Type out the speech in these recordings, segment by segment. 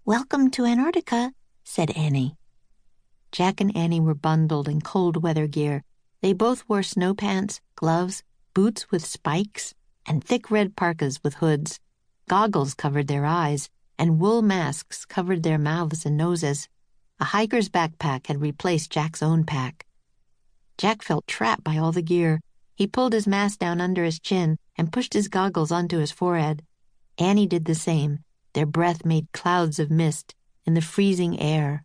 "Welcome to Antarctica," said Annie. Jack and Annie were bundled in cold weather gear. They both wore snow pants, gloves, boots with spikes, and thick red parkas with hoods. Goggles covered their eyes, and wool masks covered their mouths and noses. A hiker's backpack had replaced Jack's own pack. Jack felt trapped by all the gear. He pulled his mask down under his chin and pushed his goggles onto his forehead. Annie did the same. Their breath made clouds of mist in the freezing air.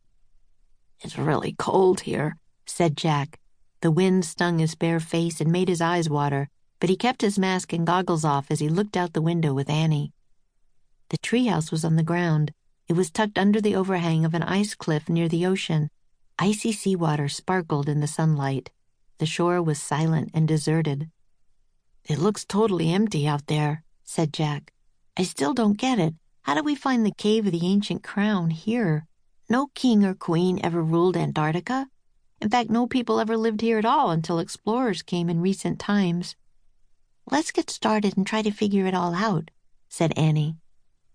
"It's really cold here," said Jack. The wind stung his bare face and made his eyes water, but he kept his mask and goggles off as he looked out the window with Annie. The treehouse was on the ground. It was tucked under the overhang of an ice cliff near the ocean. Icy seawater sparkled in the sunlight. The shore was silent and deserted. "It looks totally empty out there," said Jack. "I still don't get it. How did we find the cave of the ancient crown here? No king or queen ever ruled Antarctica. In fact, no people ever lived here at all until explorers came in recent times." "Let's get started and try to figure it all out," said Annie.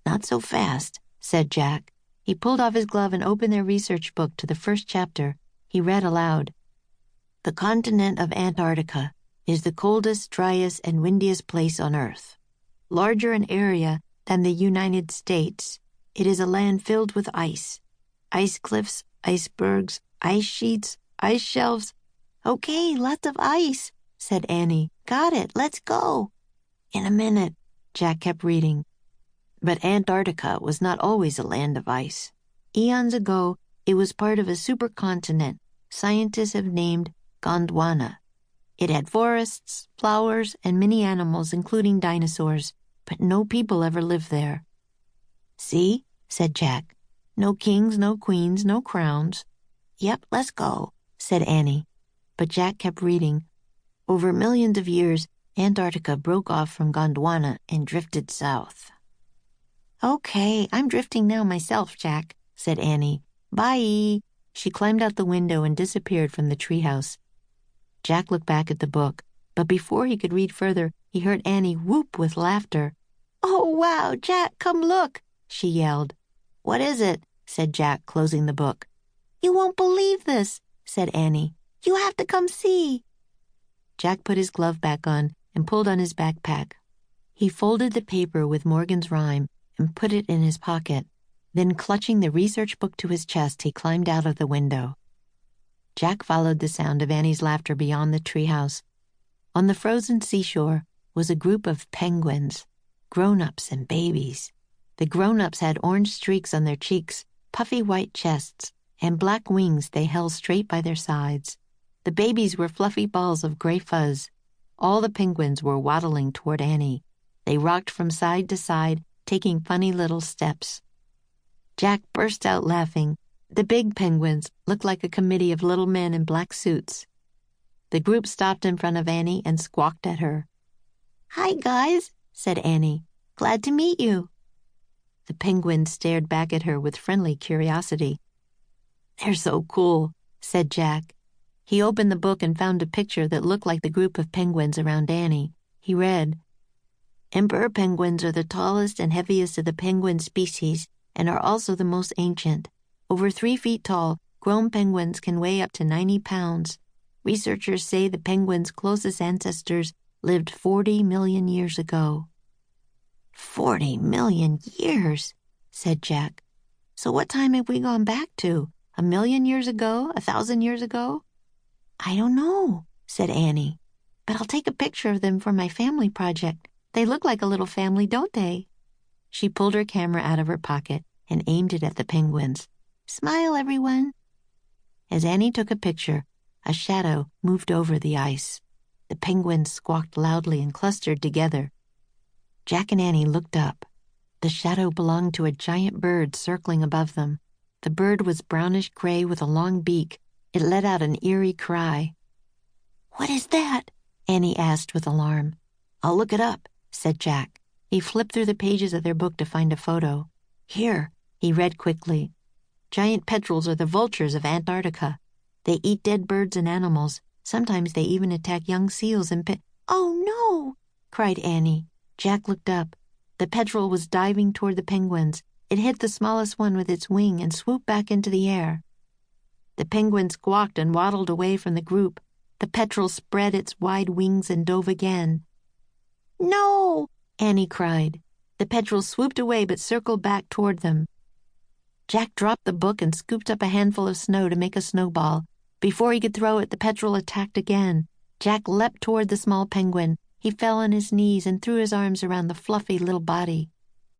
"Not so fast," said Jack. He pulled off his glove and opened their research book to the first chapter. He read aloud. "The continent of Antarctica is the coldest, driest, and windiest place on Earth. Larger in area than the United States, it is a land filled with ice. Ice cliffs, icebergs, ice sheets, ice shelves." "Okay, lots of ice," said Annie. "Got it, let's go." "In a minute," Jack kept reading. But Antarctica was not always a land of ice. Eons ago, it was part of a supercontinent scientists have named Gondwana. It had forests, flowers, and many animals, including dinosaurs, but no people ever lived there. "See?" said Jack. "No kings, no queens, no crowns." "Yep, let's go," said Annie. But Jack kept reading. "Over millions of years, Antarctica broke off from Gondwana and drifted south." "Okay, I'm drifting now myself, Jack," said Annie. "Bye." She climbed out the window and disappeared from the treehouse. Jack looked back at the book, but before he could read further, he heard Annie whoop with laughter. "Oh, wow, Jack, come look," she yelled. "What is it?" said Jack, closing the book. "You won't believe this," said Annie. "You have to come see." Jack put his glove back on and pulled on his backpack. He folded the paper with Morgan's rhyme and put it in his pocket. Then, clutching the research book to his chest, he climbed out of the window. Jack followed the sound of Annie's laughter beyond the treehouse. On the frozen seashore was a group of penguins, grown-ups and babies. The grown-ups had orange streaks on their cheeks, puffy white chests, and black wings they held straight by their sides. The babies were fluffy balls of gray fuzz. All the penguins were waddling toward Annie. They rocked from side to side, taking funny little steps. Jack burst out laughing. The big penguins looked like a committee of little men in black suits. The group stopped in front of Annie and squawked at her. "Hi, guys," said Annie. "Glad to meet you." The penguins stared back at her with friendly curiosity. "They're so cool," said Jack. He opened the book and found a picture that looked like the group of penguins around Annie. He read, "Emperor penguins are the tallest and heaviest of the penguin species and are also the most ancient. Over 3 feet tall, grown penguins can weigh up to 90 pounds. Researchers say the penguins' closest ancestors lived 40 million years ago." 40 million years, said Jack. "So what time have we gone back to? 1,000,000 years ago? 1,000 years ago?" "I don't know," said Annie. "But I'll take a picture of them for my family project. They look like a little family, don't they?" She pulled her camera out of her pocket and aimed it at the penguins. "Smile, everyone." As Annie took a picture, a shadow moved over the ice. The penguins squawked loudly and clustered together. Jack and Annie looked up. The shadow belonged to a giant bird circling above them. The bird was brownish-gray with a long beak. It let out an eerie cry. "What is that?" Annie asked with alarm. "I'll look it up," said Jack. He flipped through the pages of their book to find a photo. "Here," he read quickly. "Giant petrels are the vultures of Antarctica. They eat dead birds and animals. Sometimes they even attack young seals and "Oh, no!" cried Annie. Jack looked up. The petrel was diving toward the penguins. It hit the smallest one with its wing and swooped back into the air. The penguin squawked and waddled away from the group. The petrel spread its wide wings and dove again. "No!" Annie cried. The petrel swooped away but circled back toward them. Jack dropped the book and scooped up a handful of snow to make a snowball. Before he could throw it, the petrel attacked again. Jack leapt toward the small penguin. He fell on his knees and threw his arms around the fluffy little body.